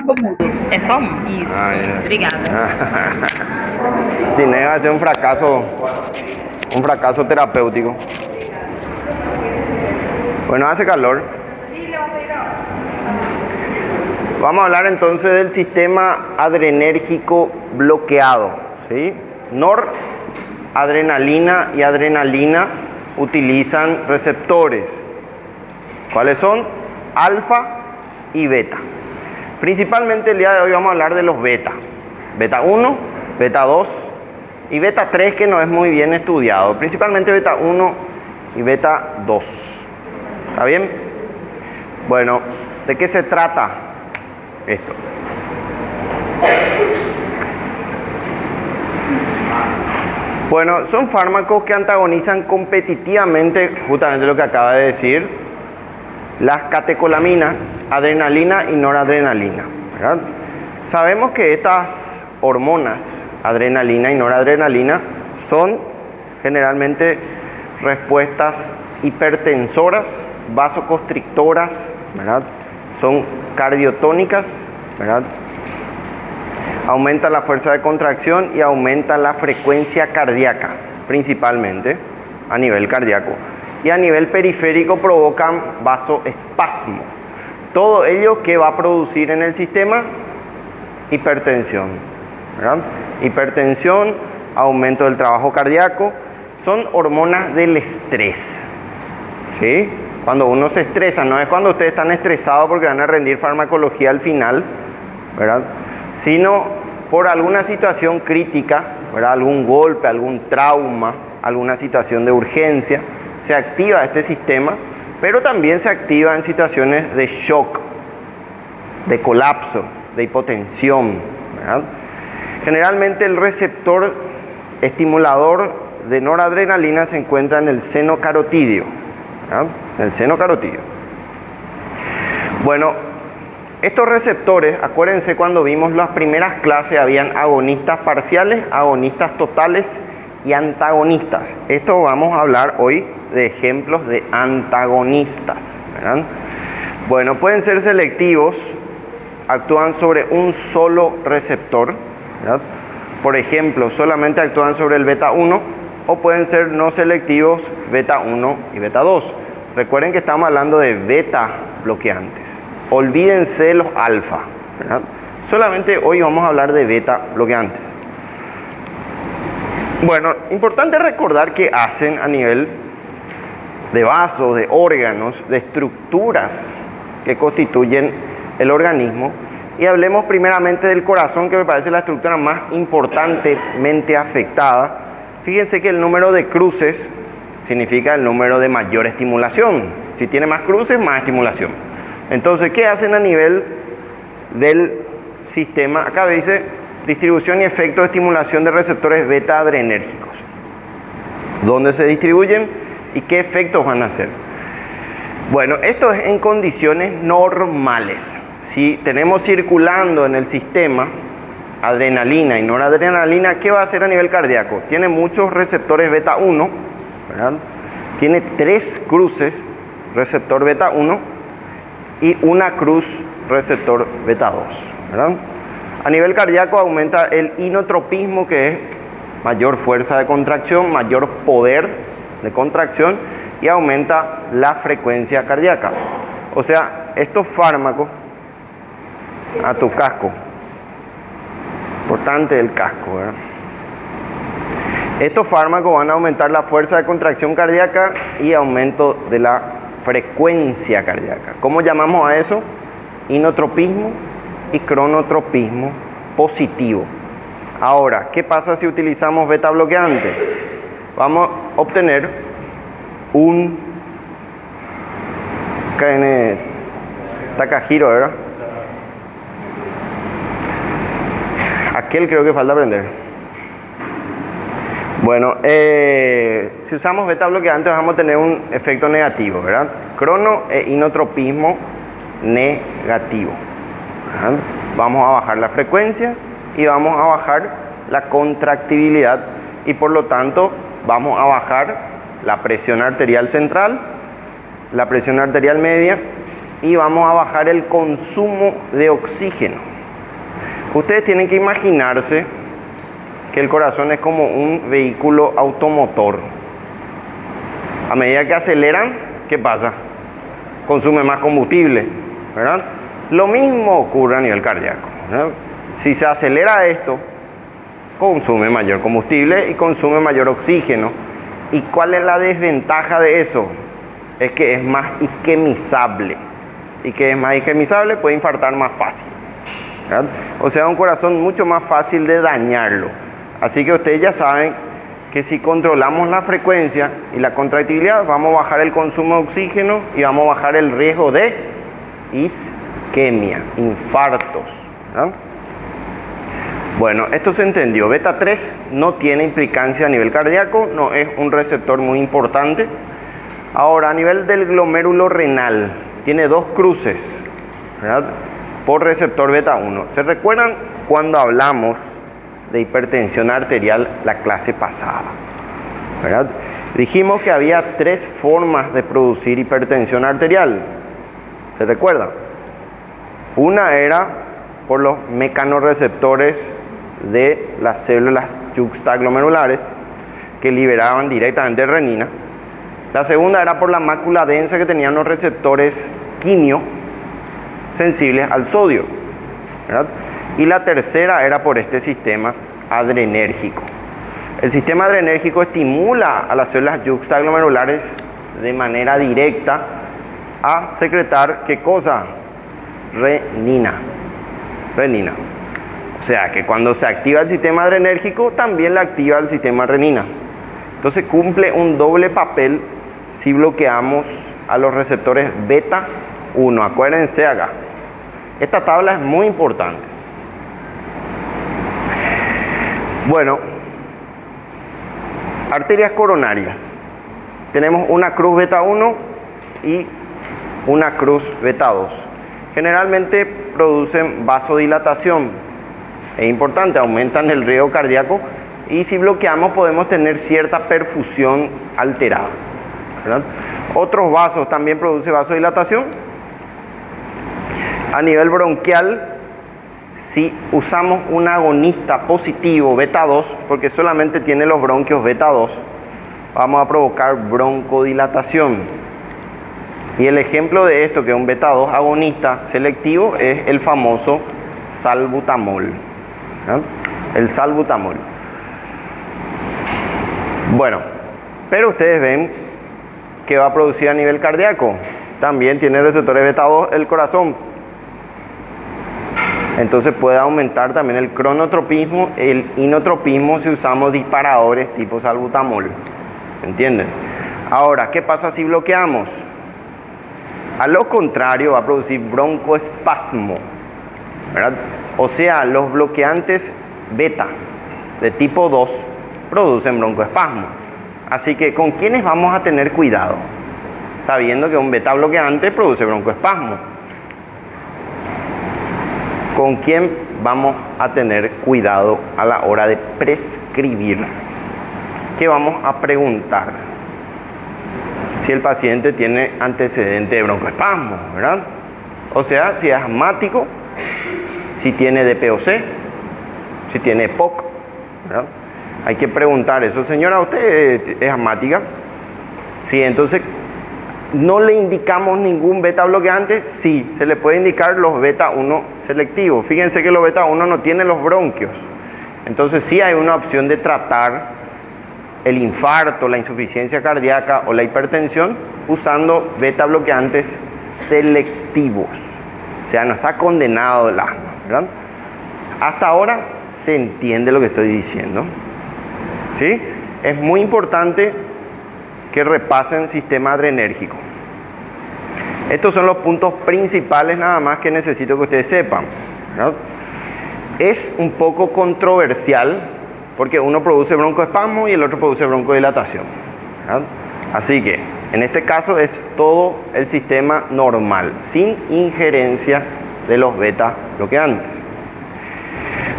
comodo. É só um. Isso. É. Obrigada. Cine va a ser un fracaso terapéutico. Bueno, hace calor. Vamos a hablar entonces del sistema adrenérgico bloqueado, ¿sí? Noradrenalina y adrenalina utilizan receptores. ¿Cuáles son? Alfa y beta. Principalmente el día de hoy vamos a hablar de los beta. Beta 1, beta 2 y beta 3, que no es muy bien estudiado. Principalmente beta 1 y beta 2. ¿Está bien? Bueno, ¿de qué se trata esto? Bueno, son fármacos que antagonizan competitivamente justamente lo que acaba de decir, las catecolaminas, adrenalina y noradrenalina, ¿verdad? Sabemos que estas hormonas, adrenalina y noradrenalina, son generalmente respuestas hipertensoras, vasoconstrictoras, ¿verdad? Son cardiotónicas, ¿verdad? Aumentan la fuerza de contracción y aumentan la frecuencia cardíaca, principalmente a nivel cardíaco. Y a nivel periférico provocan vasoespasmo. Todo ello que va a producir en el sistema hipertensión, ¿verdad? Hipertensión, aumento del trabajo cardíaco, son hormonas del estrés, ¿sí? Cuando uno se estresa, no es cuando ustedes están estresados porque van a rendir farmacología al final, ¿verdad? Sino por alguna situación crítica, ¿verdad? Algún golpe, algún trauma, alguna situación de urgencia, se activa este sistema, pero también se activa en situaciones de shock, de colapso, de hipotensión, ¿verdad? Generalmente el receptor estimulador de noradrenalina se encuentra en el seno carotídeo, ¿verdad? En el seno carotídeo. Bueno, estos receptores, acuérdense cuando vimos las primeras clases, habían agonistas parciales, agonistas totales y antagonistas. Esto vamos a hablar hoy de ejemplos de antagonistas, ¿verdad? Bueno, pueden ser selectivos, actúan sobre un solo receptor, ¿verdad? Por ejemplo, solamente actúan sobre el beta 1, o pueden ser no selectivos, beta 1 y beta 2. Recuerden que estamos hablando de beta bloqueantes. Olvídense de los alfa, ¿verdad? Solamente hoy vamos a hablar de beta bloqueantes. Bueno, importante recordar que hacen a nivel de vasos, de órganos, de estructuras que constituyen el organismo. Y hablemos primeramente del corazón, que me parece la estructura más importantemente afectada. Fíjense que el número de cruces significa el número de mayor estimulación. Si tiene más cruces, más estimulación. Entonces, ¿qué hacen a nivel del sistema? Acá dice distribución y efecto de estimulación de receptores beta adrenérgicos. ¿Dónde se distribuyen y qué efectos van a hacer? Bueno, esto es en condiciones normales. Si tenemos circulando en el sistema adrenalina y noradrenalina, ¿qué va a hacer a nivel cardíaco? Tiene muchos receptores beta 1, ¿verdad? Tiene 3 cruces receptor beta 1 y una cruz receptor beta 2, ¿verdad? A nivel cardíaco aumenta el inotropismo, que es mayor fuerza de contracción, mayor poder de contracción, y aumenta la frecuencia cardíaca. O sea, estos fármacos a tu casco, importante el casco, ¿verdad? Estos fármacos van a aumentar la fuerza de contracción cardíaca y aumento de la frecuencia cardíaca. ¿Cómo llamamos a eso? Inotropismo y cronotropismo positivo. Ahora, ¿qué pasa si utilizamos beta bloqueantes? Vamos a obtener un Takahiro, ¿verdad? Aquel creo que falta aprender. Bueno, si usamos beta bloqueantes vamos a tener un efecto negativo, ¿verdad? Crono e inotropismo negativo, ¿verdad? Vamos a bajar la frecuencia y vamos a bajar la contractibilidad, y por lo tanto vamos a bajar la presión arterial central, la presión arterial media, y vamos a bajar el consumo de oxígeno, Ustedes tienen que imaginarse que el corazón es como un vehículo automotor. A medida que aceleran, ¿qué pasa? Consume más combustible, ¿verdad? Lo mismo ocurre a nivel cardíaco, ¿verdad? Si se acelera esto, consume mayor combustible y consume mayor oxígeno. ¿Y cuál es la desventaja de eso? Es que es más isquemizable. Y que es más isquemizable, puede infartar más fácil, ¿verdad? O sea, un corazón mucho más fácil de dañarlo. Así que ustedes ya saben que si controlamos la frecuencia y la contractilidad, vamos a bajar el consumo de oxígeno y vamos a bajar el riesgo de isquemia, infartos, ¿verdad? Bueno, esto se entendió. Beta 3 no tiene implicancia a nivel cardíaco, no es un receptor muy importante. Ahora, a nivel del glomérulo renal, tiene dos cruces, ¿verdad?, por receptor beta 1. ¿Se recuerdan cuando hablamos de hipertensión arterial la clase pasada? ¿Verdad? Dijimos que había tres formas de producir hipertensión arterial. ¿Se recuerdan? Una era por los mecanorreceptores de las células juxtaglomerulares que liberaban directamente renina. La segunda era por la mácula densa que tenían los receptores quimio sensibles al sodio, ¿verdad? Y la tercera era por este sistema adrenérgico. El sistema adrenérgico estimula a las células juxtaglomerulares de manera directa a secretar, ¿qué cosa? Renina. O sea que cuando se activa el sistema adrenérgico, también la activa el sistema renina. Entonces cumple un doble papel si bloqueamos a los receptores beta 1. Acuérdense acá. Esta tabla es muy importante. Bueno, arterias coronarias. Tenemos una cruz beta 1 y una cruz beta 2. Generalmente producen vasodilatación. Es importante, aumentan el riesgo cardíaco y si bloqueamos podemos tener cierta perfusión alterada, ¿verdad? Otros vasos también producen vasodilatación. A nivel bronquial, si usamos un agonista positivo beta 2, porque solamente tiene los bronquios beta 2, vamos a provocar broncodilatación. Y el ejemplo de esto, que es un beta 2 agonista selectivo, es el famoso salbutamol, ¿no? El salbutamol. Bueno, pero ustedes ven que va a producir a nivel cardíaco. También tiene receptores beta 2 el corazón. Entonces puede aumentar también el cronotropismo, el inotropismo si usamos disparadores tipo salbutamol. ¿Entienden? Ahora, ¿qué pasa si bloqueamos? A lo contrario, va a producir broncoespasmo, ¿verdad? O sea, los bloqueantes beta de tipo 2 producen broncoespasmo. Así que, ¿con quiénes vamos a tener cuidado? Sabiendo que un beta bloqueante produce broncoespasmo. ¿Con quién vamos a tener cuidado a la hora de prescribir? ¿Qué vamos a preguntar? Si el paciente tiene antecedente de broncoespasmo, ¿verdad? O sea, si es asmático, si tiene DPOC, si tiene EPOC, ¿verdad? Hay que preguntar eso. Señora, ¿usted es asmática? Sí, entonces, ¿no le indicamos ningún beta bloqueante? Sí, se le puede indicar los beta 1 selectivos. Fíjense que los beta 1 no tienen los bronquios. Entonces sí hay una opción de tratar el infarto, la insuficiencia cardíaca o la hipertensión usando beta bloqueantes selectivos. O sea, no está condenado el asma, ¿verdad? Hasta ahora se entiende lo que estoy diciendo, ¿sí? Es muy importante que repasen sistema adrenérgico. Estos son los puntos principales nada más que necesito que ustedes sepan, ¿verdad? Es un poco controversial porque uno produce broncoespasmo y el otro produce broncodilatación, ¿verdad? Así que en este caso es todo el sistema normal, sin injerencia de los beta bloqueantes.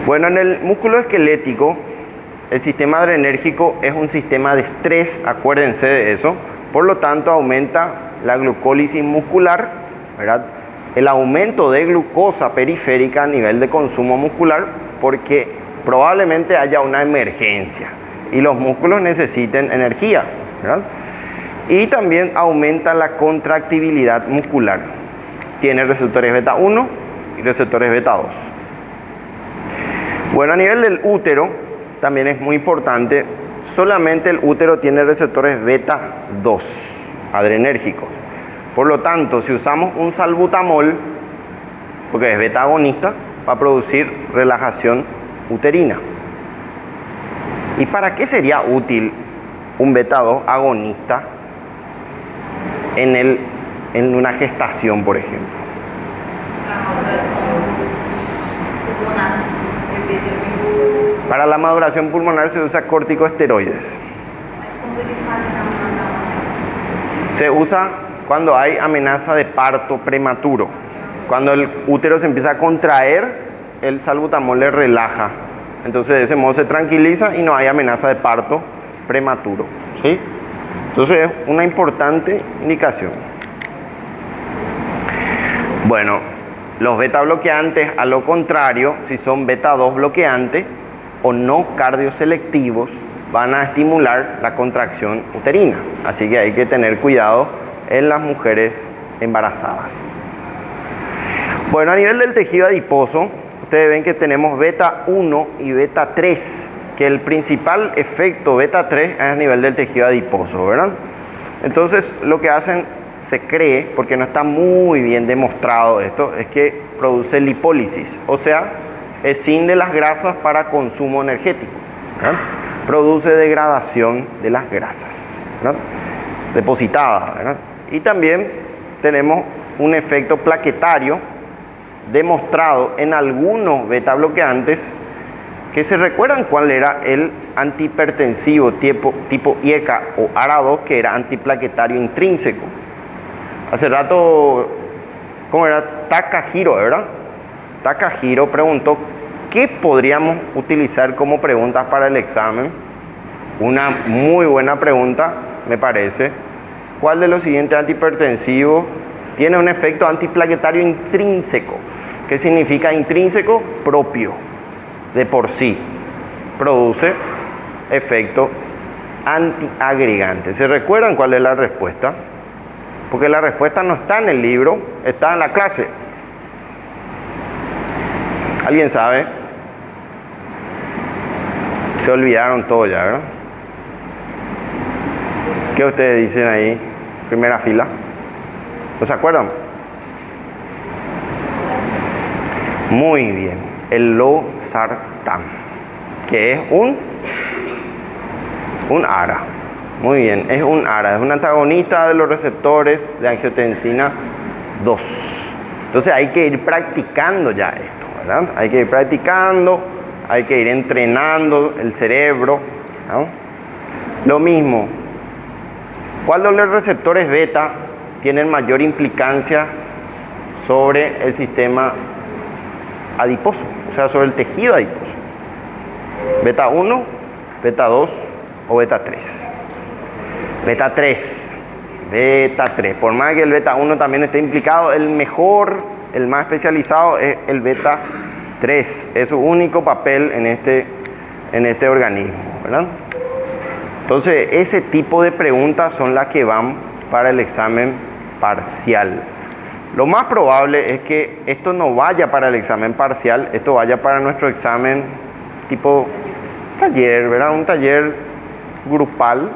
Bueno, en el músculo esquelético, el sistema adrenérgico es un sistema de estrés, acuérdense de eso, por lo tanto aumenta la glucólisis muscular, ¿verdad? el aumento de glucosa periférica a nivel de consumo muscular, porque probablemente haya una emergencia y los músculos necesiten energía, ¿verdad? Y también aumenta la contractibilidad muscular. Tiene receptores beta 1 y receptores beta 2. Bueno, a nivel del útero también es muy importante. Solamente el útero tiene receptores beta 2 adrenérgicos. Por lo tanto, si usamos un salbutamol, porque es beta agonista, va a producir relajación uterina. ¿Y para qué sería útil un beta 2 agonista en una gestación, por ejemplo? Para la maduración pulmonar se usa corticosteroides. Se usa cuando hay amenaza de parto prematuro. Cuando el útero se empieza a contraer, el salbutamol le relaja. Entonces de ese modo se tranquiliza y no hay amenaza de parto prematuro, ¿sí? Entonces es una importante indicación. Bueno, los beta bloqueantes, a lo contrario, si son beta 2 bloqueantes o no cardioselectivos, van a estimular la contracción uterina. Así que hay que tener cuidado en las mujeres embarazadas. Bueno, a nivel del tejido adiposo, ustedes ven que tenemos beta 1 y beta 3, que el principal efecto beta 3 es a nivel del tejido adiposo, ¿verdad? Entonces, lo que hacen, se cree, porque no está muy bien demostrado esto, es que produce lipólisis, o sea, escinde las grasas para consumo energético, ¿verdad? Produce degradación de las grasas, ¿verdad? Depositadas, ¿verdad? Y también tenemos un efecto plaquetario demostrado en algunos beta bloqueantes, que se recuerdan cuál era el antihipertensivo tipo IECA o ARA2, que era antiplaquetario intrínseco. Hace rato, ¿cómo era? Takahiro, ¿verdad? Takahiro preguntó qué podríamos utilizar como preguntas para el examen. Una muy buena pregunta, me parece. ¿Cuál de los siguientes antihipertensivos tiene un efecto antiplaquetario intrínseco? ¿Qué significa intrínseco? Propio, de por sí. Produce efecto antiagregante. ¿Se recuerdan cuál es la respuesta? Porque la respuesta no está en el libro, está en la clase. ¿Alguien sabe? Se olvidaron todo ya, ¿verdad? ¿Qué ustedes dicen ahí? Primera fila. ¿No se acuerdan? Muy bien. El losartán, que es un ARA. Muy bien, es un ARA, es un antagonista de los receptores de angiotensina 2. Entonces hay que ir practicando ya esto, ¿verdad? Hay que ir practicando, hay que ir entrenando el cerebro, ¿no? Lo mismo, ¿cuál de los receptores beta tienen mayor implicancia sobre el sistema adiposo? O sea, sobre el tejido adiposo. Beta 1, beta 2 o beta 3. Beta 3. Beta 3. Por más que el beta 1 también esté implicado, el mejor, el más especializado es el beta 3. Es su único papel en este organismo, ¿verdad? Entonces, ese tipo de preguntas son las que van para el examen parcial. Lo más probable es que esto no vaya para el examen parcial, esto vaya para nuestro examen tipo taller, ¿verdad? Un taller grupal,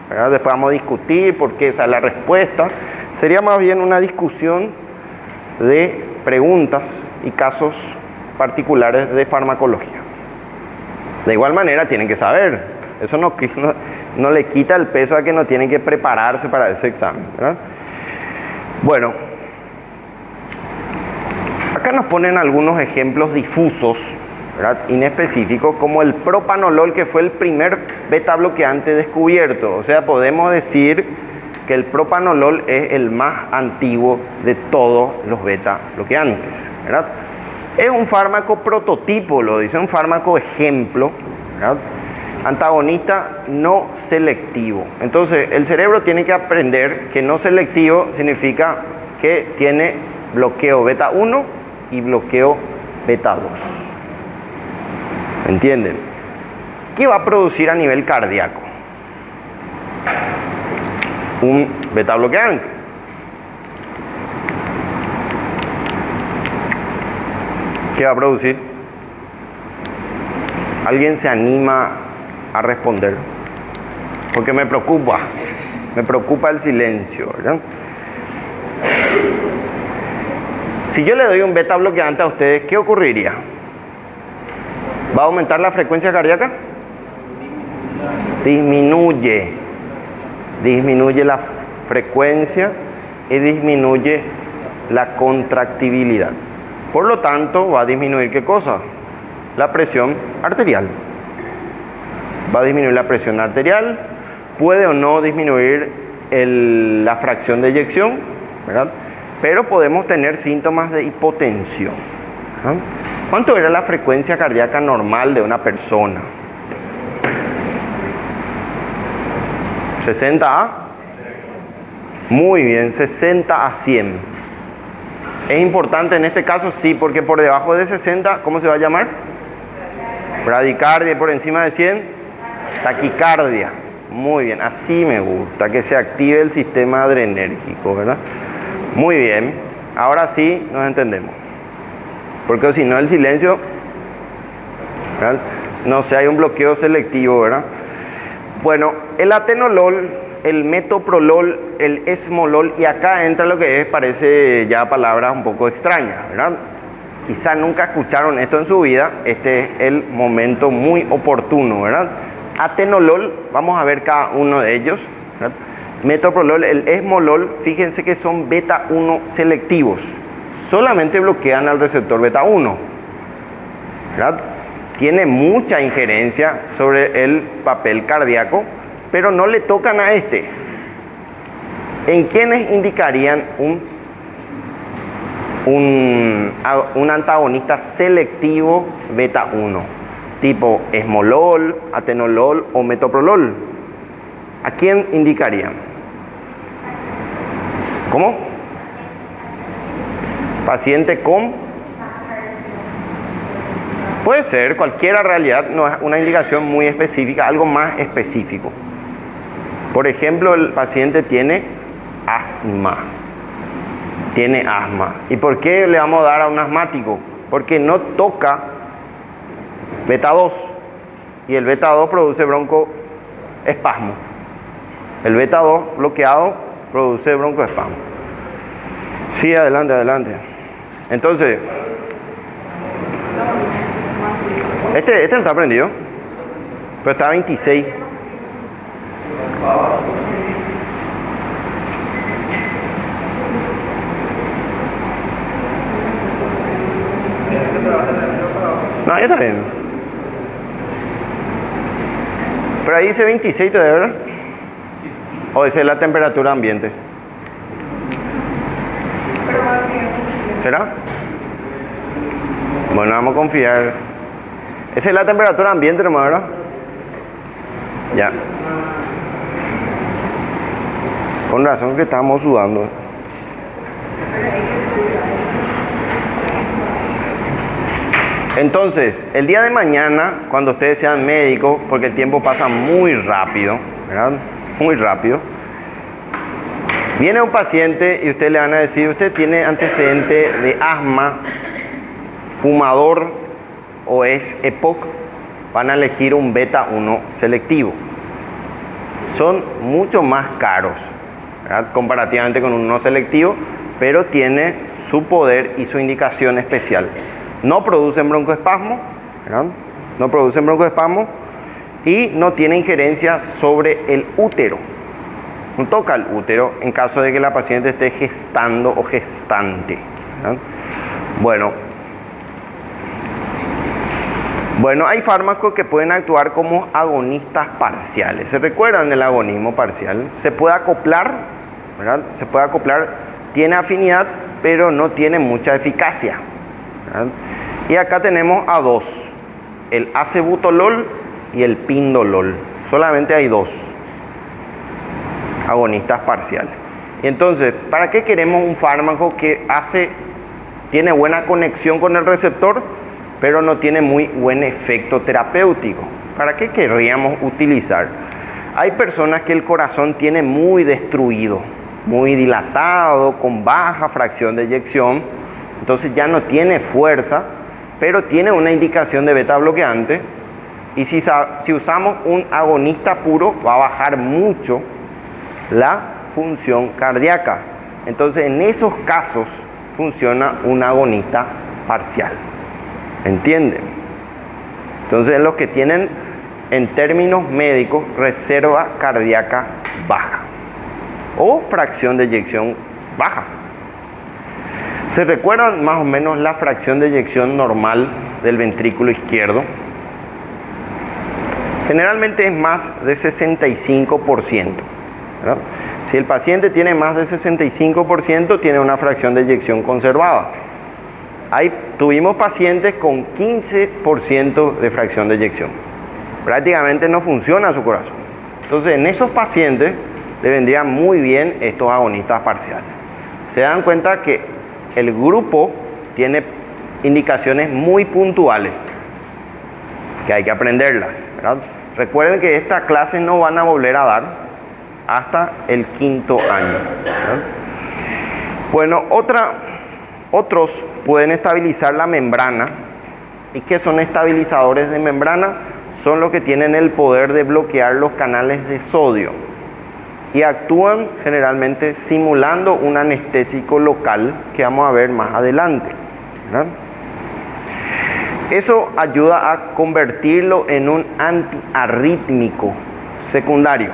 ¿verdad? Después vamos a discutir por qué esa es la respuesta. Sería más bien una discusión de preguntas y casos particulares de farmacología. De igual manera tienen que saber, eso no le quita el peso a que no tienen que prepararse para ese examen, ¿verdad? Bueno, acá nos ponen algunos ejemplos difusos, ¿verdad? Inespecíficos, como el propanolol, que fue el primer beta bloqueante descubierto. O sea, podemos decir que el propanolol es el más antiguo de todos los beta bloqueantes, ¿verdad? Es un fármaco prototipo, lo dice, un fármaco ejemplo, ¿verdad? Antagonista no selectivo. Entonces, el cerebro tiene que aprender que no selectivo significa que tiene bloqueo beta 1 y bloqueo beta 2. ¿Entienden? ¿Qué va a producir a nivel cardíaco? Un beta bloqueante. ¿Qué va a producir? ¿Alguien se anima a responder? Porque me preocupa el silencio, ¿verdad? Si yo le doy un beta bloqueante a ustedes, ¿qué ocurriría? ¿Va a aumentar la frecuencia cardíaca? Disminuye la frecuencia y disminuye la contractibilidad. Por lo tanto, va a disminuir ¿qué cosa? La presión arterial. Va a disminuir la presión arterial, puede o no disminuir la fracción de eyección, ¿verdad? Pero podemos tener síntomas de hipotensión. ¿Ah? ¿Cuánto era la frecuencia cardíaca normal de una persona? 60 a... Muy bien, 60 a 100. ¿Es importante en este caso? Sí, porque por debajo de 60, ¿cómo se va a llamar? Bradicardia. Por encima de 100, taquicardia. Muy bien, así me gusta, que se active el sistema adrenérgico, ¿verdad? Muy bien, ahora sí nos entendemos. Porque si no el silencio, ¿verdad? No sé, hay un bloqueo selectivo, ¿verdad? Bueno, el atenolol, el metoprolol, el esmolol, y acá entra lo que parece ya palabras un poco extrañas, ¿verdad? Quizá nunca escucharon esto en su vida, este es el momento muy oportuno, ¿verdad? Atenolol, vamos a ver cada uno de ellos, ¿verdad? Metoprolol, el esmolol, fíjense que son beta 1 selectivos, solamente bloquean al receptor beta 1, ¿verdad? Tiene mucha injerencia sobre el papel cardíaco, pero no le tocan a este. ¿En quiénes indicarían un antagonista selectivo beta 1? Tipo esmolol, atenolol o metoprolol. ¿A quién indicarían? ¿Cómo? Paciente con... Puede ser, cualquiera realidad, no es una indicación muy específica, algo más específico. Por ejemplo, el paciente tiene asma. Tiene asma. ¿Y por qué le vamos a dar a un asmático? Porque no toca beta 2. Y el beta 2 produce broncoespasmo. El beta 2 bloqueado produce broncoespasmo. Sí, adelante, adelante. Entonces, este no está prendido, pero está a 26. No, ya está bien. Pero ahí dice 26 todavía, ¿verdad? O esa es la temperatura ambiente. ¿Será? Bueno, vamos a confiar. Esa es la temperatura ambiente, hermano, ¿verdad? Ya. Con razón que estamos sudando. Entonces, el día de mañana, cuando ustedes sean médicos, porque el tiempo pasa muy rápido, ¿verdad? Muy rápido. Viene un paciente y ustedes le van a decir, usted tiene antecedente de asma, fumador o es EPOC, van a elegir un beta 1 selectivo. Son mucho más caros, ¿verdad? Comparativamente con un no selectivo, pero tiene su poder y su indicación especial. No producen broncoespasmo, ¿verdad? No producen broncoespasmo y no tiene injerencia sobre el útero. No toca el útero en caso de que la paciente esté gestando o gestante, ¿verdad? Bueno, hay fármacos que pueden actuar como agonistas parciales. ¿Se recuerdan del agonismo parcial? Se puede acoplar, ¿verdad? Se puede acoplar, tiene afinidad, pero no tiene mucha eficacia, ¿verdad? Y acá tenemos a dos, el acebutolol y el pindolol. Solamente hay dos agonistas parciales. Y entonces, ¿para qué queremos un fármaco que tiene buena conexión con el receptor, pero no tiene muy buen efecto terapéutico? ¿Para qué querríamos utilizar? Hay personas que el corazón tiene muy destruido, muy dilatado, con baja fracción de eyección, entonces ya no tiene fuerza, pero tiene una indicación de beta bloqueante, y si usamos un agonista puro va a bajar mucho la función cardíaca. Entonces en esos casos funciona un agonista parcial. ¿Entienden? Entonces los que tienen, en términos médicos, reserva cardíaca baja o fracción de eyección baja. ¿Se recuerdan más o menos la fracción de eyección normal del ventrículo izquierdo? Generalmente es más de 65%, ¿verdad? Si el paciente tiene más de 65%, tiene una fracción de eyección conservada. Tuvimos pacientes con 15% de fracción de eyección. Prácticamente no funciona su corazón. Entonces, en esos pacientes le vendrían muy bien estos agonistas parciales. Se dan cuenta que el grupo tiene indicaciones muy puntuales que hay que aprenderlas, ¿verdad? Recuerden que estas clases no van a volver a dar hasta el 5º año, ¿verdad? Bueno, otros pueden estabilizar la membrana. ¿Y qué son estabilizadores de membrana? Son los que tienen el poder de bloquear los canales de sodio y actúan generalmente simulando un anestésico local que vamos a ver más adelante, ¿verdad? Eso ayuda a convertirlo en un antiarrítmico secundario,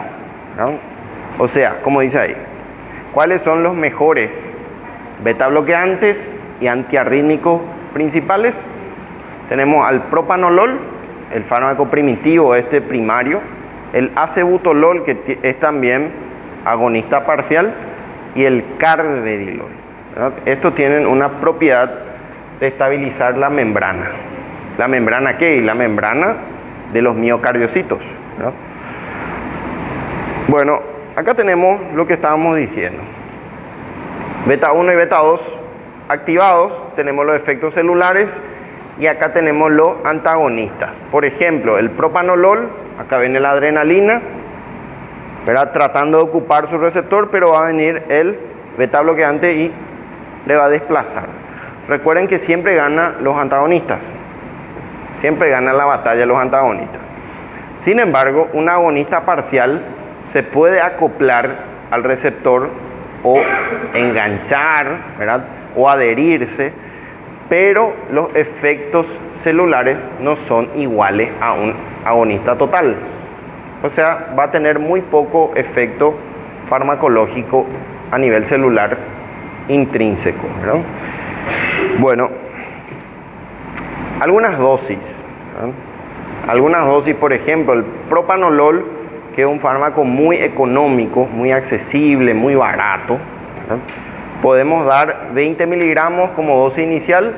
¿verdad? O sea, como dice ahí, ¿cuáles son los mejores beta bloqueantes y antiarrítmicos principales? Tenemos al propanolol, el fármaco primitivo primario, el acebutolol, que es también agonista parcial, y el carvedilol, ¿verdad? Estos tienen una propiedad de estabilizar la membrana. ¿La membrana qué? La membrana de los miocardiocitos, ¿verdad? Bueno, acá tenemos lo que estábamos diciendo. Beta 1 y beta 2 activados, tenemos los efectos celulares, y acá tenemos los antagonistas. Por ejemplo, el propanolol, acá viene la adrenalina, ¿verdad? Tratando de ocupar su receptor, pero va a venir el beta bloqueante y le va a desplazar. Recuerden que siempre ganan los antagonistas, siempre gana la batalla los antagonistas. Sin embargo, un agonista parcial se puede acoplar al receptor o enganchar, ¿verdad? O adherirse, pero los efectos celulares no son iguales a un agonista total. O sea, va a tener muy poco efecto farmacológico a nivel celular intrínseco, ¿verdad? Bueno, algunas dosis, ¿verdad? Algunas dosis, por ejemplo, el propanolol, que es un fármaco muy económico, muy accesible, muy barato, ¿verdad? Podemos dar 20 miligramos como dosis inicial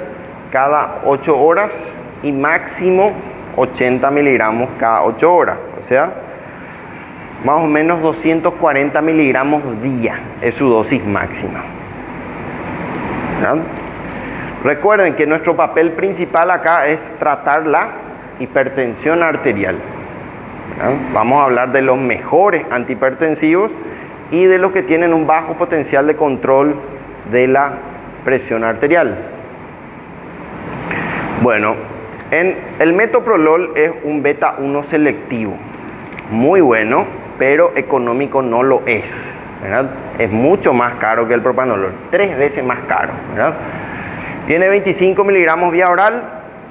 cada 8 horas y máximo 80 miligramos cada 8 horas. O sea, más o menos 240 miligramos día es su dosis máxima, ¿verdad? Recuerden que nuestro papel principal acá es tratar la hipertensión arterial, ¿verdad? Vamos a hablar de los mejores antihipertensivos y de los que tienen un bajo potencial de control de la presión arterial. Bueno, el metoprolol es un beta 1 selectivo, muy bueno, pero económico no lo es, ¿verdad? Es mucho más caro que el propanolol, 3 veces más caro, ¿verdad? Tiene 25 miligramos vía oral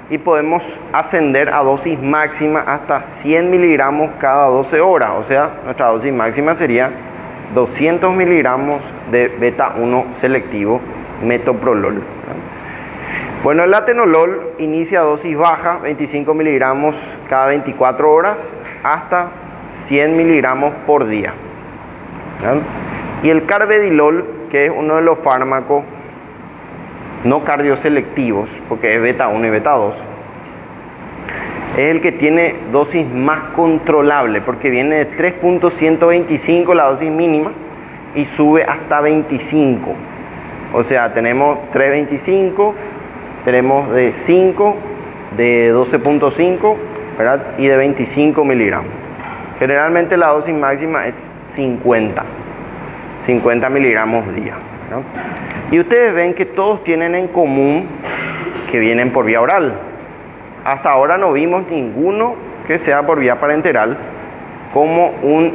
y podemos ascender a dosis máxima hasta 100 miligramos cada 12 horas. O sea, nuestra dosis máxima sería 200 miligramos de beta 1 selectivo metoprolol, ¿verdad? Bueno, el atenolol inicia dosis baja, 25 miligramos cada 24 horas hasta 100 miligramos por día, ¿verdad? Y el carvedilol, que es uno de los fármacos no cardioselectivos, porque es beta 1 y beta 2, es el que tiene dosis más controlable, porque viene de 3.125 la dosis mínima y sube hasta 25. O sea, tenemos 3.25, tenemos de 5, de 12.5, ¿verdad? Y de 25 miligramos. Generalmente la dosis máxima es 50 miligramos día, ¿verdad? Y ustedes ven que todos tienen en común que vienen por vía oral. Hasta ahora no vimos ninguno que sea por vía parenteral como un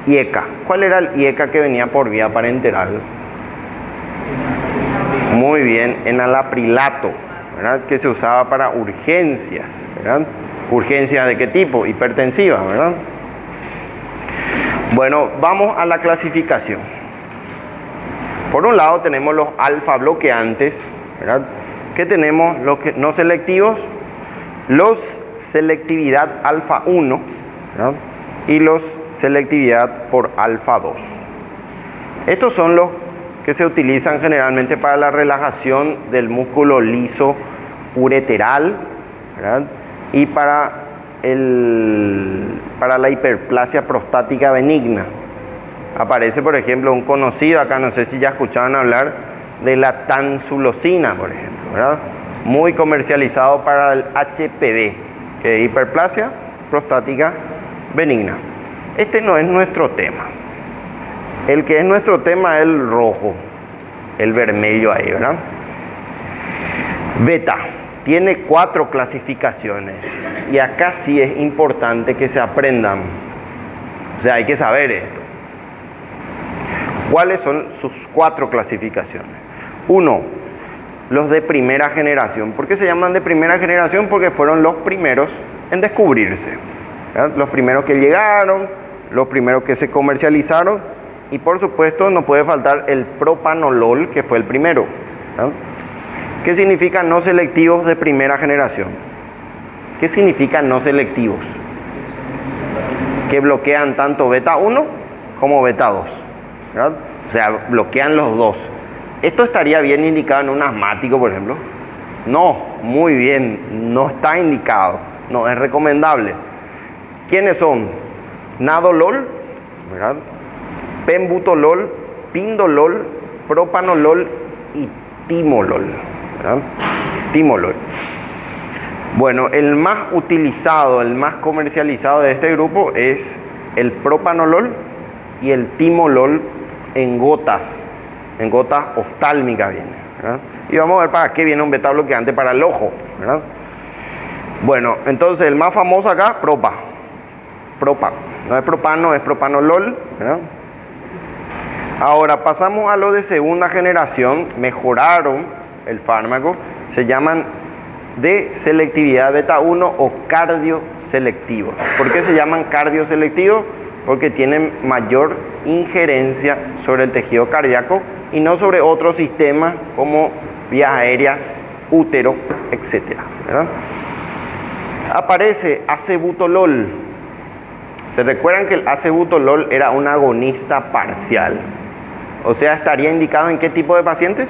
IECA. ¿Cuál era el IECA que venía por vía parenteral? Muy bien, enalaprilato, ¿verdad? Que se usaba para urgencias, ¿verdad? ¿Urgencias de qué tipo? Hipertensivas, ¿verdad? Bueno, vamos a la clasificación. Por un lado tenemos los alfa bloqueantes, ¿verdad? Que tenemos los que no selectivos, los selectividad alfa 1, ¿verdad? Y los selectividad por alfa 2. Estos son los que se utilizan generalmente para la relajación del músculo liso ureteral, ¿verdad? Y para la hiperplasia prostática benigna. Aparece, por ejemplo, un conocido acá, no sé si ya escucharon hablar de la tansulosina, por ejemplo, ¿verdad? Muy comercializado para el HPV, que es hiperplasia prostática benigna. Este no es nuestro tema. El que es nuestro tema es el rojo, el vermelho ahí, ¿verdad? Beta tiene 4 clasificaciones y acá sí es importante que se aprendan. O sea, hay que saber esto. ¿Cuáles son sus 4 clasificaciones? 1, los de primera generación. ¿Por qué se llaman de primera generación? Porque fueron los primeros en descubrirse, ¿verdad? Los primeros que llegaron, los primeros que se comercializaron. Y por supuesto no puede faltar el propanolol, que fue el primero, ¿verdad? ¿Qué significa no selectivos de primera generación? ¿Qué significa no selectivos? Que bloquean tanto beta 1 como beta 2, ¿verdad? O sea, bloquean los dos. ¿Esto estaría bien indicado en un asmático, por ejemplo? No, muy bien, no está indicado, no es recomendable. ¿Quiénes son? Nadolol, ¿verdad? Pembutolol, pindolol, propanolol y timolol, ¿verdad? Timolol. Bueno, el más utilizado, el más comercializado de este grupo es el propanolol y el timolol en gotas oftálmicas viene, ¿verdad? Y vamos a ver para qué viene un beta bloqueante para el ojo, ¿verdad? Bueno, entonces el más famoso acá, propa. No es propano, es propanolol, ¿verdad? Ahora pasamos a lo de segunda generación, mejoraron el fármaco, se llaman de selectividad beta 1 o cardioselectivos. ¿Por qué se llaman cardioselectivos? Porque tienen mayor injerencia sobre el tejido cardíaco y no sobre otros sistemas como vías aéreas, útero, etc., ¿verdad? Aparece acebutolol. ¿Se recuerdan que el acebutolol era un agonista parcial? O sea, estaría indicado en qué tipo de pacientes?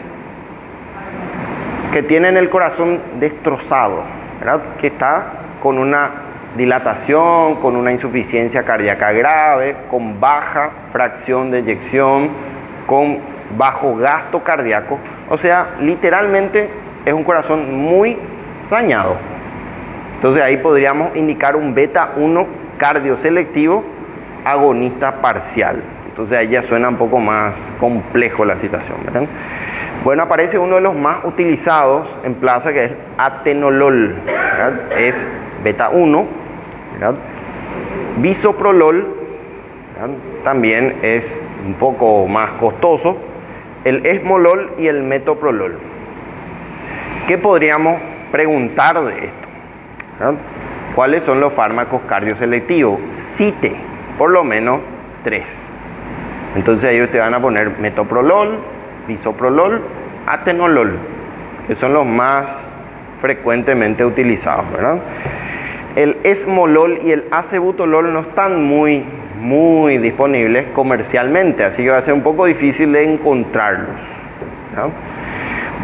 Que tienen el corazón destrozado, ¿verdad? Que está con una dilatación, con una insuficiencia cardíaca grave, con baja fracción de eyección, con bajo gasto cardíaco. O sea, literalmente es un corazón muy dañado. Entonces ahí podríamos indicar un beta 1 cardioselectivo agonista parcial. Entonces ahí ya suena un poco más complejo la situación, ¿verdad? Bueno, aparece uno de los más utilizados en plaza, que es atenolol, ¿verdad? Es beta 1, ¿verdad? Bisoprolol, ¿verdad? También es un poco más costoso. El esmolol y el metoprolol. ¿Qué podríamos preguntar de esto? ¿Verdad? ¿Cuáles son los fármacos cardioselectivos? Cite por lo menos 3. Entonces ahí ustedes van a poner metoprolol, bisoprolol, atenolol, que son los más frecuentemente utilizados, ¿verdad? El esmolol y el acebutolol no están muy disponibles comercialmente, así que va a ser un poco difícil de encontrarlos, ¿verdad?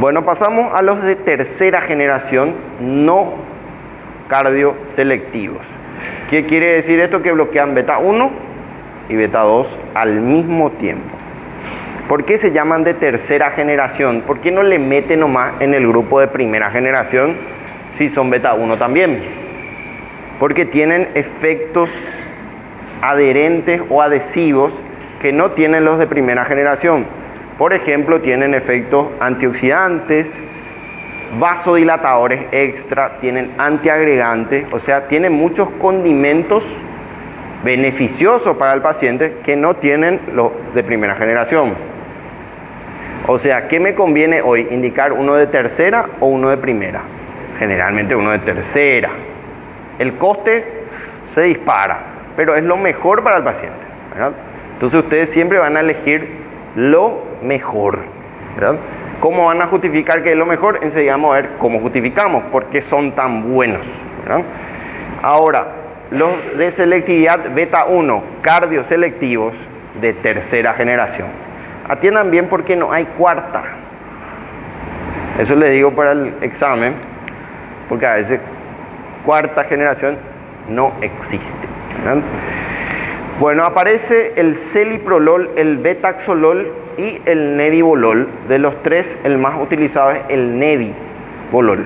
Bueno, pasamos a los de tercera generación no cardioselectivos. ¿Qué quiere decir esto? Que bloquean beta 1 y beta 2 al mismo tiempo. ¿Por qué se llaman de tercera generación? ¿Por qué no le meten nomás en el grupo de primera generación si son beta 1 también? Porque tienen efectos adherentes o adhesivos que no tienen los de primera generación. Por ejemplo, tienen efectos antioxidantes, vasodilatadores extra, tienen antiagregantes, o sea, tienen muchos condimentos beneficiosos para el paciente que no tienen los de primera generación. O sea, ¿qué me conviene hoy? ¿Indicar uno de tercera o uno de primera? Generalmente uno de tercera. El coste se dispara, pero es lo mejor para el paciente, ¿verdad? Entonces ustedes siempre van a elegir lo mejor, ¿verdad? ¿Cómo van a justificar que es lo mejor? Enseguida vamos a ver cómo justificamos, por qué son tan buenos, ¿verdad? Ahora, los de selectividad beta 1, cardioselectivos de tercera generación. Atiendan bien porque no hay cuarta. Eso les digo para el examen, porque a veces cuarta generación no existe, ¿verdad? Bueno, aparece el celiprolol, el betaxolol y el nebivolol. De los tres, el más utilizado es el nebivolol.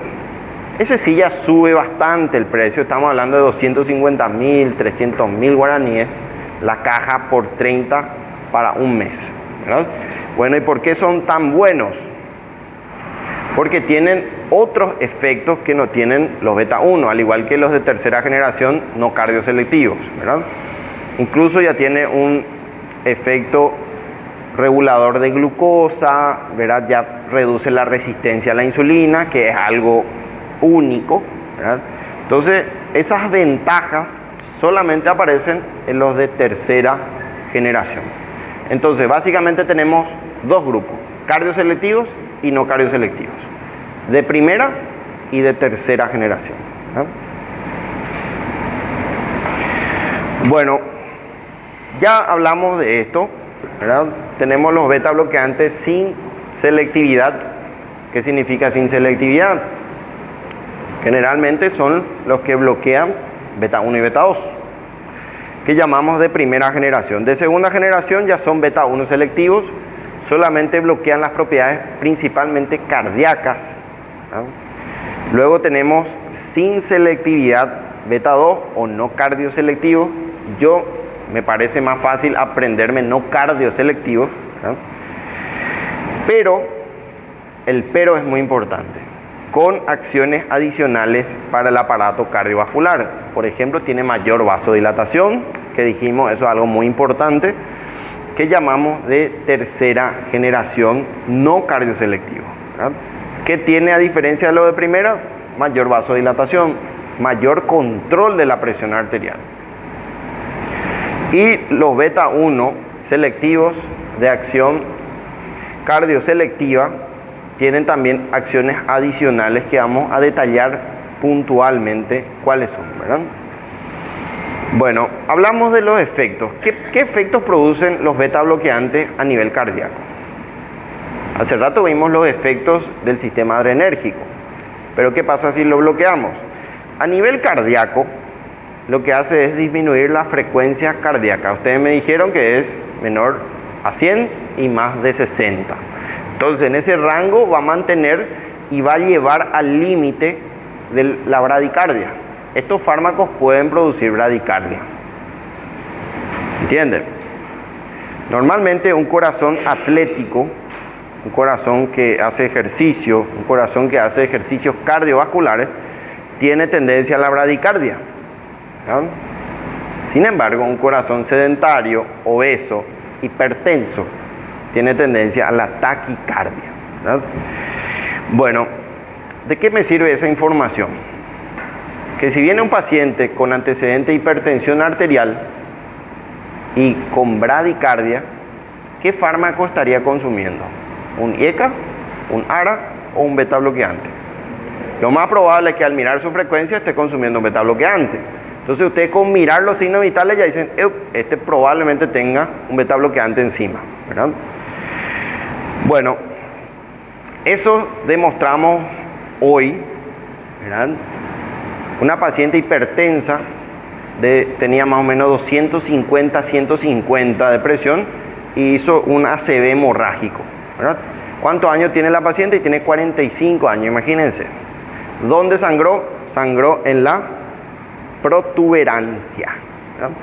Ese sí ya sube bastante el precio. Estamos hablando de 250.000, 300.000 guaraníes la caja por 30 para un mes, ¿verdad? Bueno, ¿y por qué son tan buenos? Porque tienen otros efectos que no tienen los beta 1, al igual que los de tercera generación no cardioselectivos, ¿verdad? Incluso ya tiene un efecto regulador de glucosa, ¿verdad? Ya reduce la resistencia a la insulina, que es algo único, ¿verdad? Entonces, esas ventajas solamente aparecen en los de tercera generación. Entonces, básicamente tenemos dos grupos, cardioselectivos y no cardioselectivos, de primera y de tercera generación, ¿verdad? Bueno, ya hablamos de esto, ¿verdad? Tenemos los beta bloqueantes sin selectividad. ¿Qué significa sin selectividad? Generalmente son los que bloquean beta 1 y beta 2, que llamamos de primera generación. De segunda generación ya son beta 1 selectivos, solamente bloquean las propiedades principalmente cardíacas, ¿verdad? Luego tenemos sin selectividad beta 2 o no cardioselectivos. Me parece más fácil aprenderme no cardioselectivos, ¿verdad? Pero el pero es muy importante, con acciones adicionales para el aparato cardiovascular. Por ejemplo, tiene mayor vasodilatación, que dijimos, eso es algo muy importante, que llamamos de tercera generación no cardioselectivo, ¿verdad? ¿Qué tiene a diferencia de lo de primera? Mayor vasodilatación, mayor control de la presión arterial. Y los beta 1 selectivos de acción cardioselectiva tienen también acciones adicionales que vamos a detallar puntualmente cuáles son, ¿verdad? Bueno, hablamos de los efectos. ¿Qué efectos producen los beta bloqueantes a nivel cardíaco? Hace rato vimos los efectos del sistema adrenérgico, pero ¿qué pasa si lo bloqueamos? A nivel cardíaco, lo que hace es disminuir la frecuencia cardíaca. Ustedes me dijeron que es menor a 100 y más de 60. Entonces, en ese rango va a mantener y va a llevar al límite de la bradicardia. Estos fármacos pueden producir bradicardia. ¿Entienden? Normalmente un corazón atlético, un corazón que hace ejercicio, un corazón que hace ejercicios cardiovasculares, tiene tendencia a la bradicardia, ¿verdad? Sin embargo, un corazón sedentario, obeso, hipertenso, tiene tendencia a la taquicardia, ¿verdad? Bueno, ¿de qué me sirve esa información? Que si viene un paciente con antecedente de hipertensión arterial y con bradicardia, ¿qué fármaco estaría consumiendo? ¿Un IECA, un ARA o un beta bloqueante? Lo más probable es que al mirar su frecuencia esté consumiendo un beta bloqueante. Entonces ustedes con mirar los signos vitales ya dicen, este probablemente tenga un beta bloqueante encima, ¿verdad? Bueno, eso demostramos hoy, ¿verdad? Una paciente hipertensa tenía más o menos 250, 150 de presión, y hizo un ACV hemorrágico, ¿verdad? ¿Cuántos años tiene la paciente? Tiene 45 años, imagínense. ¿Dónde sangró? Sangró en la protuberancia, ¿verdad?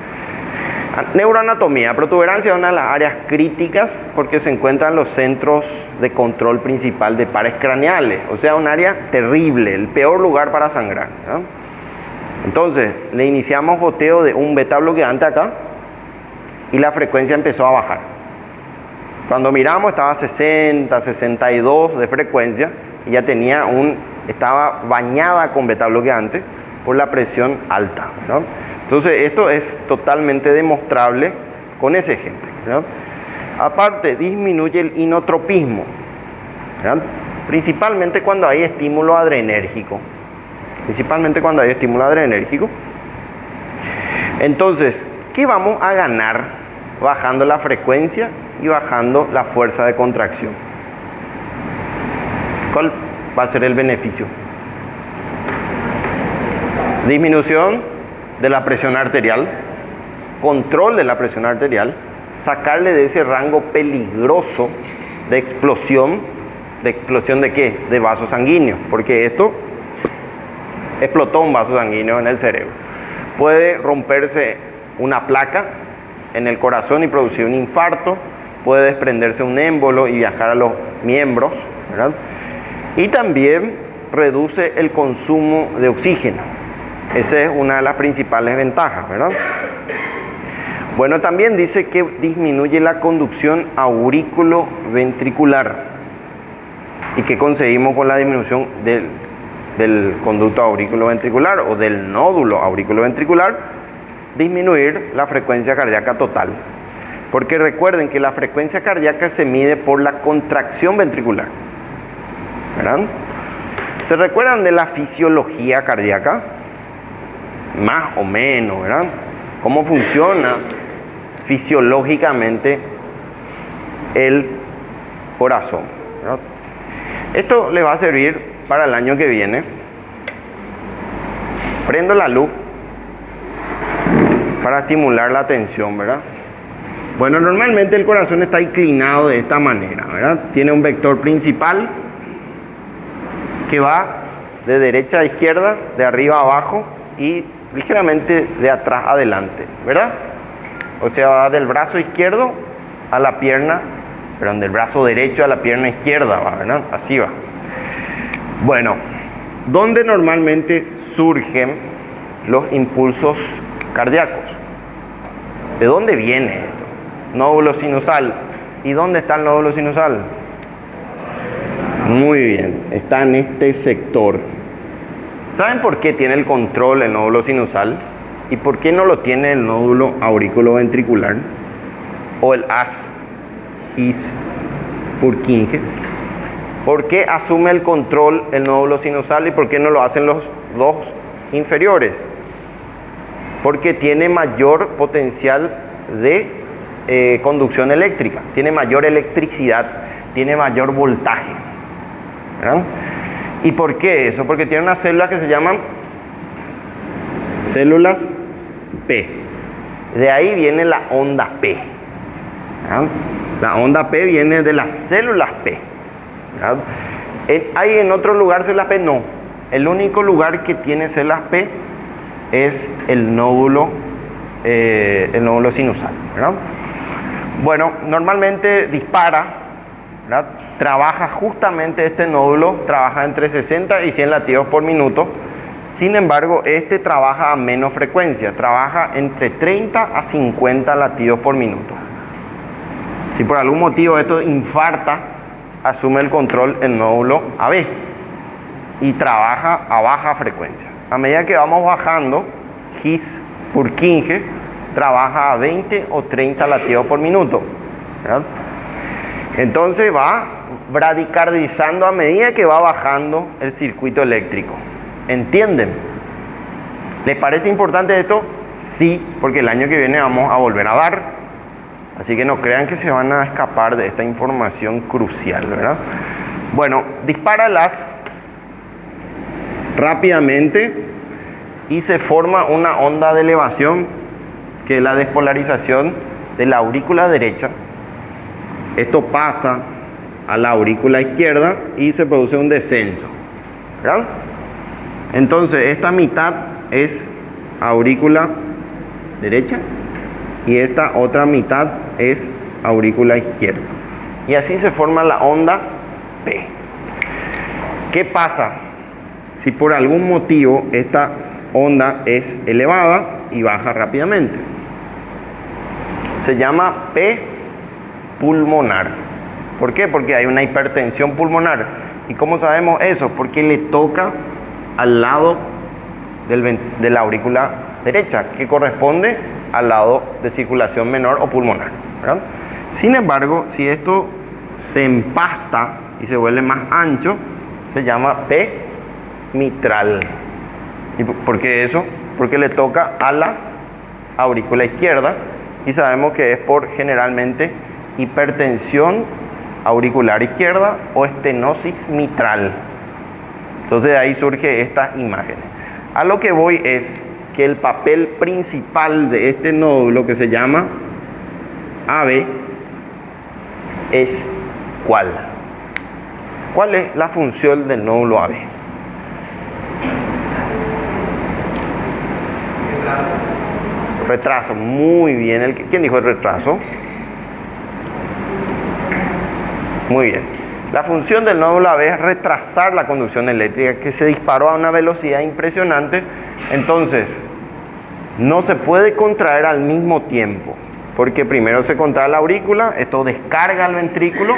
Neuroanatomía. Protuberancia es una de las áreas críticas porque se encuentran los centros de control principal de pares craneales. O sea, un área terrible, el peor lugar para sangrar, ¿no? Entonces, le iniciamos goteo de un beta bloqueante acá y la frecuencia empezó a bajar. Cuando miramos estaba 60, 62 de frecuencia y ya estaba bañada con beta bloqueante por la presión alta, ¿no? Entonces, esto es totalmente demostrable con ese ejemplo, ¿no? Aparte, disminuye el inotropismo, ¿no? Principalmente cuando hay estímulo adrenérgico. Entonces, ¿qué vamos a ganar bajando la frecuencia y bajando la fuerza de contracción? ¿Cuál va a ser el beneficio? Disminución de la presión arterial, control de la presión arterial, sacarle de ese rango peligroso de explosión. ¿De explosión de qué? De vasos sanguíneos, porque esto explotó un vaso sanguíneo en el cerebro. Puede romperse una placa en el corazón y producir un infarto, puede desprenderse un émbolo y viajar a los miembros, ¿verdad? Y también reduce el consumo de oxígeno. Esa es una de las principales ventajas, ¿verdad? Bueno, también dice que disminuye la conducción aurículo-ventricular. ¿Y qué conseguimos con la disminución del conducto aurículo-ventricular o del nódulo aurículo-ventricular? Disminuir la frecuencia cardíaca total. Porque recuerden que la frecuencia cardíaca se mide por la contracción ventricular, ¿verdad? ¿Se recuerdan de la fisiología cardíaca? Más o menos, ¿verdad? ¿Cómo funciona fisiológicamente el corazón, ¿verdad? Esto les va a servir para el año que viene. Prendo la luz para estimular la atención, ¿verdad? Bueno, normalmente el corazón está inclinado de esta manera, ¿verdad? Tiene un vector principal que va de derecha a izquierda, de arriba a abajo y ligeramente de atrás adelante, ¿verdad? O sea, va del brazo izquierdo a la pierna, perdón, del brazo derecho a la pierna izquierda, ¿verdad? Así va. Bueno, ¿dónde normalmente surgen los impulsos cardíacos? ¿De dónde viene esto? Nódulo sinusal. ¿Y dónde está el nódulo sinusal? Muy bien, está en este sector. ¿Saben por qué tiene el control el nódulo sinusal? ¿Y por qué no lo tiene el nódulo aurículo-ventricular? O el His-Purkinje. ¿Por qué asume el control el nódulo sinusal y por qué no lo hacen los dos inferiores? Porque tiene mayor potencial de conducción eléctrica, tiene mayor electricidad, tiene mayor voltaje, ¿verdad? ¿Y por qué eso? Porque tiene unas células que se llaman células P. De ahí viene la onda P, ¿verdad? La onda P viene de las células P, ¿verdad? Hay en otro lugar células P, no. El único lugar que tiene células P es el nódulo sinusal, ¿verdad? Bueno, normalmente dispara, ¿verdad? Trabaja justamente este nódulo, trabaja entre 60 y 100 latidos por minuto. Sin embargo, este trabaja a menos frecuencia, trabaja entre 30 a 50 latidos por minuto. Si por algún motivo esto infarta, asume el control el nódulo AB y trabaja a baja frecuencia. A medida que vamos bajando, His-Purkinje trabaja a 20 o 30 latidos por minuto, ¿verdad? Entonces va bradicardizando a medida que va bajando el circuito eléctrico. ¿Entienden? ¿Les parece importante esto? Sí, porque el año que viene vamos a volver a dar. Así que no crean que se van a escapar de esta información crucial, ¿verdad? Bueno, dispáralas rápidamente y se forma una onda de elevación, que es la despolarización de la aurícula derecha Esto pasa a la aurícula izquierda y se produce un descenso, ¿verdad? Entonces esta mitad es aurícula derecha y esta otra mitad es aurícula izquierda. Y así se forma la onda P. ¿Qué pasa si por algún motivo esta onda es elevada y baja rápidamente? Se llama P pulmonar. ¿Por qué? Porque hay una hipertensión pulmonar. ¿Y cómo sabemos eso? Porque le toca al lado de la aurícula derecha, que corresponde al lado de circulación menor o pulmonar, ¿verdad? Sin embargo, si esto se empasta y se vuelve más ancho, se llama P mitral. ¿Y por qué eso? Porque le toca a la aurícula izquierda y sabemos que es por generalmente hipertensión auricular izquierda o estenosis mitral. Entonces de ahí surge estas imágenes. A lo que voy es que el papel principal de este nódulo, que se llama AB, es ¿cuál? ¿Cuál es la función del nódulo AB? Retraso, muy bien. ¿Quién dijo el retraso? Muy bien. La función del nódulo AB es retrasar la conducción eléctrica que se disparó a una velocidad impresionante. Entonces, no se puede contraer al mismo tiempo, porque primero se contrae la aurícula, esto descarga el ventrículo.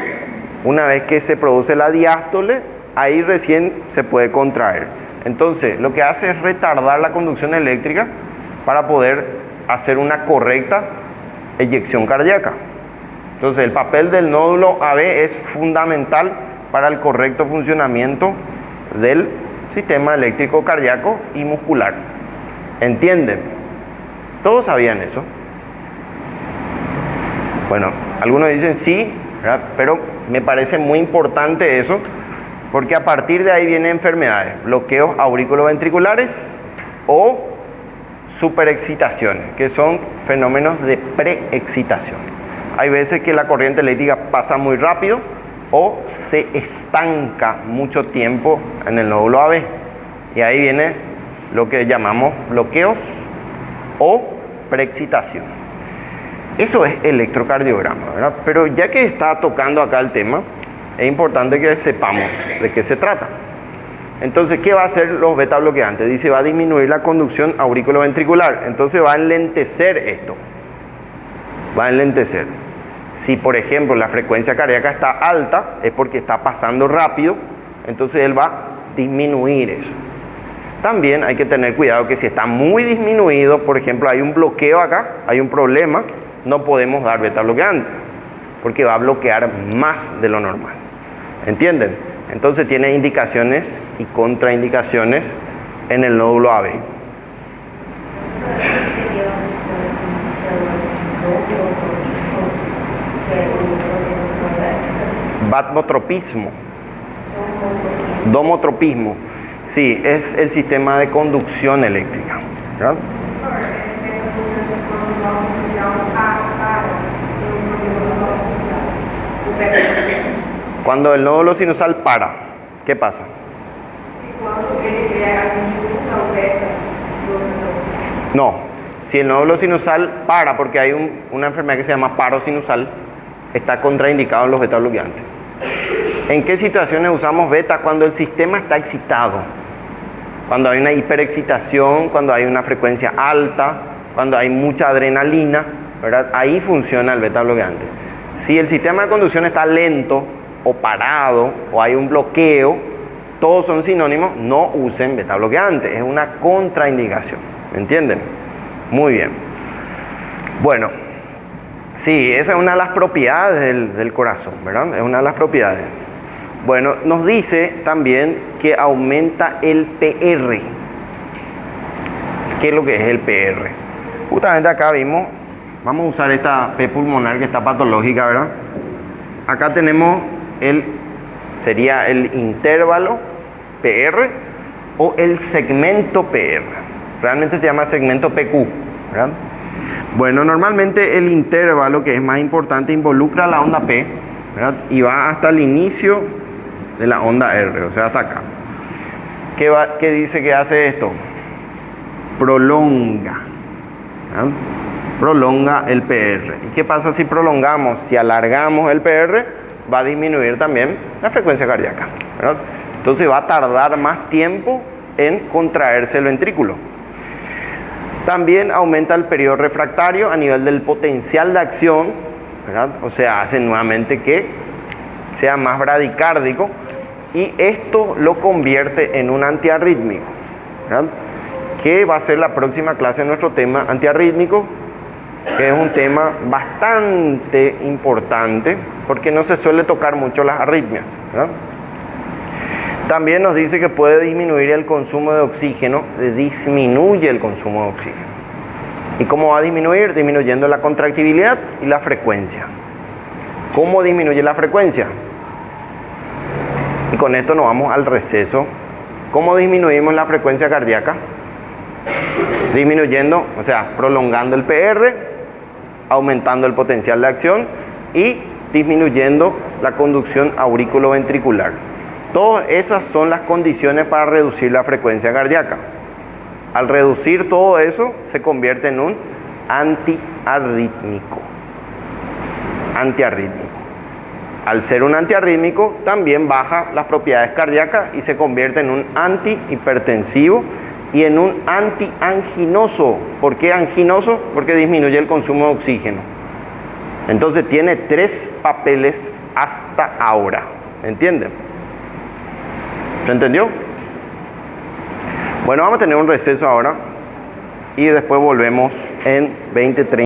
Una vez que se produce la diástole, ahí recién se puede contraer. Entonces, lo que hace es retardar la conducción eléctrica para poder hacer una correcta eyección cardíaca. Entonces, el papel del nódulo AB es fundamental para el correcto funcionamiento del sistema eléctrico cardíaco y muscular. ¿Entienden? ¿Todos sabían eso? Bueno, algunos dicen sí, ¿verdad? Pero me parece muy importante eso, porque a partir de ahí vienen enfermedades, bloqueos auriculoventriculares o superexcitaciones, que son fenómenos de preexcitación. Hay veces que la corriente eléctrica pasa muy rápido o se estanca mucho tiempo en el nódulo AB. Y ahí viene lo que llamamos bloqueos o preexcitación. Eso es electrocardiograma, ¿verdad? Pero ya que está tocando acá el tema, es importante que sepamos de qué se trata. Entonces, ¿qué va a hacer los beta bloqueantes? Dice, va a disminuir la conducción auriculoventricular. Entonces va a enlentecer esto. Va a enlentecer. Si, por ejemplo, la frecuencia cardíaca está alta, es porque está pasando rápido, entonces él va a disminuir eso. También hay que tener cuidado que si está muy disminuido, por ejemplo, hay un bloqueo acá, hay un problema, no podemos dar beta bloqueante, porque va a bloquear más de lo normal. ¿Entienden? Entonces tiene indicaciones y contraindicaciones en el nódulo AB. Batmotropismo. Domotropismo. Sí, es el sistema de conducción eléctrica, ¿verdad? Cuando el nódulo sinusal para, ¿qué pasa? No, si el nódulo sinusal para, porque hay una enfermedad que se llama paro sinusal, está contraindicado en los beta bloqueantes. ¿En qué situaciones usamos beta? Cuando el sistema está excitado, cuando hay una hiperexcitación, cuando hay una frecuencia alta, cuando hay mucha adrenalina, ¿verdad? Ahí funciona el beta bloqueante. Si el sistema de conducción está lento o parado o hay un bloqueo, todos son sinónimos, no usen beta bloqueante, es una contraindicación. ¿Me entienden? Muy bien. Bueno, sí, esa es una de las propiedades del corazón, ¿verdad? Es una de las propiedades. Bueno, nos dice también que aumenta el PR. ¿Qué es lo que es el PR? Justamente acá vimos, vamos a usar esta P pulmonar que está patológica, ¿verdad? Acá tenemos sería el intervalo PR o el segmento PR. Realmente se llama segmento PQ, ¿verdad? Bueno, normalmente el intervalo, que es más importante, involucra la onda P ¿verdad? Y va hasta el inicio de la onda R, o sea, hasta acá. ¿Qué dice que hace esto? Prolonga. ¿Verdad? Prolonga el PR. ¿Y qué pasa si prolongamos? Si alargamos el PR, va a disminuir también la frecuencia cardíaca, ¿verdad? Entonces va a tardar más tiempo en contraerse el ventrículo. También aumenta el periodo refractario a nivel del potencial de acción, ¿verdad? O sea, hace nuevamente que sea más bradicárdico y esto lo convierte en un antiarrítmico, ¿verdad? Que va a ser la próxima clase de nuestro tema antiarrítmico, que es un tema bastante importante porque no se suele tocar mucho las arritmias, ¿verdad? También nos dice que puede disminuir el consumo de oxígeno, disminuye el consumo de oxígeno. ¿Y cómo va a disminuir? Disminuyendo la contractibilidad y la frecuencia. ¿Cómo disminuye la frecuencia? Y con esto nos vamos al receso. ¿Cómo disminuimos la frecuencia cardíaca? Disminuyendo, o sea, prolongando el PR, aumentando el potencial de acción y disminuyendo la conducción aurículo-ventricular. Todas esas son las condiciones para reducir la frecuencia cardíaca. Al reducir todo eso, se convierte en un antiarrítmico. Antiarrítmico. Al ser un antiarrítmico, también baja las propiedades cardíacas y se convierte en un antihipertensivo y en un antianginoso. ¿Por qué anginoso? Porque disminuye el consumo de oxígeno. Entonces tiene 3 papeles hasta ahora. ¿Entienden? ¿Se entendió? Bueno, vamos a tener un receso ahora y después volvemos en 20-30.